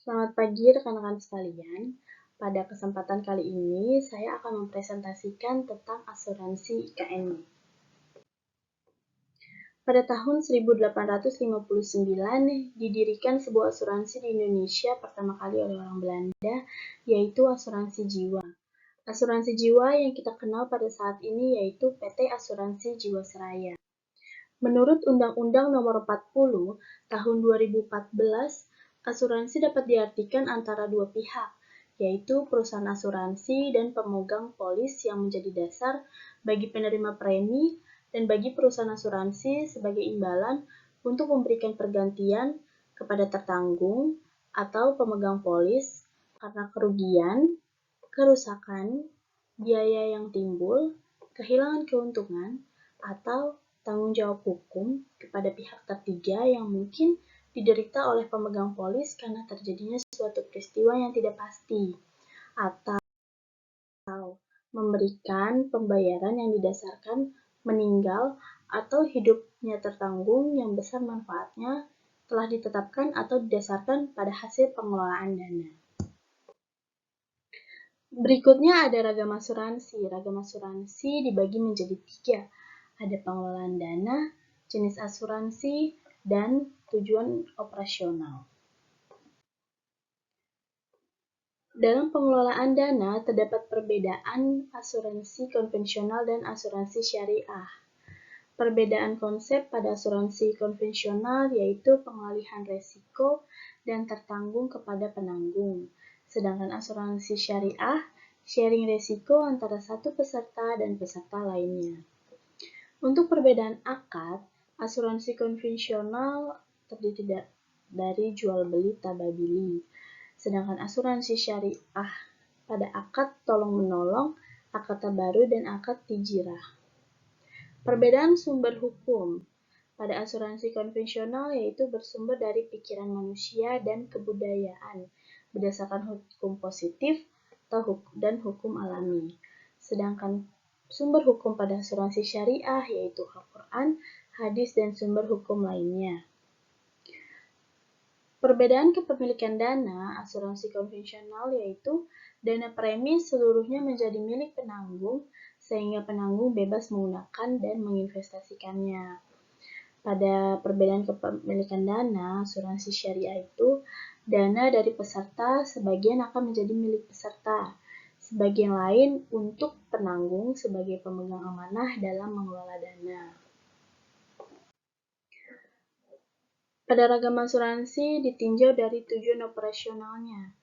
Selamat pagi rekan-rekan sekalian. Pada kesempatan kali ini, saya akan mempresentasikan tentang asuransi IKN. Pada tahun 1859, didirikan sebuah asuransi di Indonesia pertama kali oleh orang Belanda, yaitu asuransi jiwa. Asuransi jiwa yang kita kenal pada saat ini yaitu PT Asuransi Jiwasraya. Menurut Undang-Undang Nomor 40 Tahun 2014, asuransi dapat diartikan antara dua pihak, yaitu perusahaan asuransi dan pemegang polis yang menjadi dasar bagi penerima premi dan bagi perusahaan asuransi sebagai imbalan untuk memberikan pergantian kepada tertanggung atau pemegang polis karena kerugian, kerusakan, biaya yang timbul, kehilangan keuntungan, atau tanggung jawab hukum kepada pihak ketiga yang mungkin diderita oleh pemegang polis karena terjadinya suatu peristiwa yang tidak pasti, atau memberikan pembayaran yang didasarkan meninggal atau hidupnya tertanggung yang besar manfaatnya telah ditetapkan atau didasarkan pada hasil pengelolaan dana. Berikutnya ada ragam asuransi. Ragam asuransi dibagi menjadi 3. Ada pengelolaan dana, jenis asuransi, dan tujuan operasional. Dalam pengelolaan dana, terdapat perbedaan asuransi konvensional dan asuransi syariah. Perbedaan konsep pada asuransi konvensional yaitu pengalihan resiko dan tertanggung kepada penanggung. Sedangkan asuransi syariah, sharing resiko antara satu peserta dan peserta lainnya. Untuk perbedaan akad, asuransi konvensional terdiri dari jual beli tababili. Sedangkan asuransi syariah pada akad tolong-menolong, akad tabaru, dan akad tijirah. Perbedaan sumber hukum pada asuransi konvensional yaitu bersumber dari pikiran manusia dan kebudayaan berdasarkan hukum positif dan hukum alami. Sedangkan sumber hukum pada asuransi syariah yaitu Al-Quran, hadis, dan sumber hukum lainnya. Perbedaan kepemilikan dana asuransi konvensional yaitu dana premi seluruhnya menjadi milik penanggung sehingga penanggung bebas menggunakan dan menginvestasikannya. Pada perbedaan kepemilikan dana asuransi syariah itu, dana dari peserta sebagian akan menjadi milik peserta, sebagian lain untuk penanggung sebagai pemegang amanah dalam mengelola dana. Pada ragam asuransi ditinjau dari tujuan operasionalnya.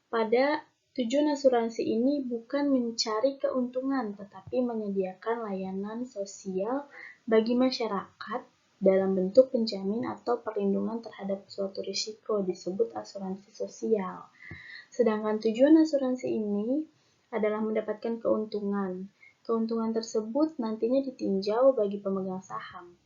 Pada tujuan asuransi ini bukan mencari keuntungan, tetapi menyediakan layanan sosial bagi masyarakat dalam bentuk penjamin atau perlindungan terhadap suatu risiko disebut asuransi sosial. Sedangkan tujuan asuransi ini adalah mendapatkan keuntungan. Keuntungan tersebut nantinya ditinjau bagi pemegang saham.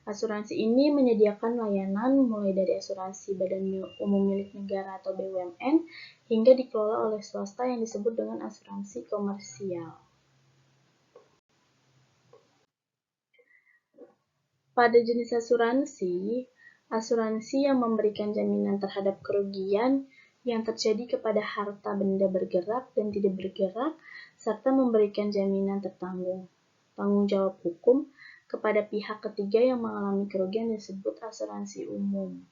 Asuransi ini menyediakan layanan mulai dari asuransi badan umum milik negara atau BUMN hingga dikelola oleh swasta yang disebut dengan asuransi komersial. Pada jenis asuransi, asuransi yang memberikan jaminan terhadap kerugian yang terjadi kepada harta benda bergerak dan tidak bergerak, serta memberikan jaminan tanggung jawab hukum kepada pihak ketiga yang mengalami kerugian disebut asuransi umum.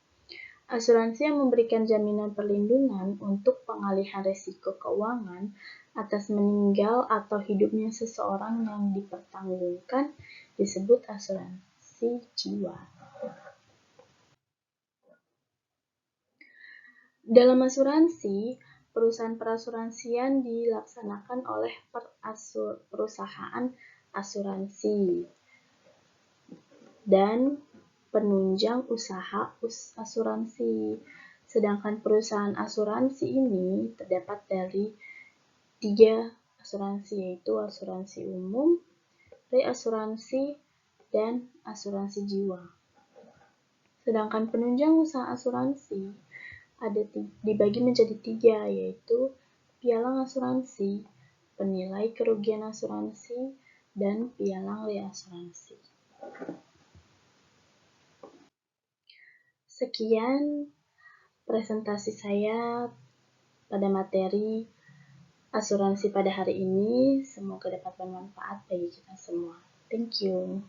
Asuransi yang memberikan jaminan perlindungan untuk pengalihan risiko keuangan atas meninggal atau hidupnya seseorang yang dipertanggungkan disebut asuransi jiwa. Dalam asuransi, perusahaan perasuransian dilaksanakan oleh perusahaan asuransi dan penunjang usaha asuransi. Sedangkan perusahaan asuransi ini terdapat dari 3 asuransi yaitu asuransi umum, reasuransi, dan asuransi jiwa. Sedangkan penunjang usaha asuransi dibagi menjadi 3 yaitu pialang asuransi, penilai kerugian asuransi, dan pialang reasuransi. Sekian presentasi saya pada materi asuransi pada hari ini. Semoga dapat bermanfaat bagi kita semua. Thank you.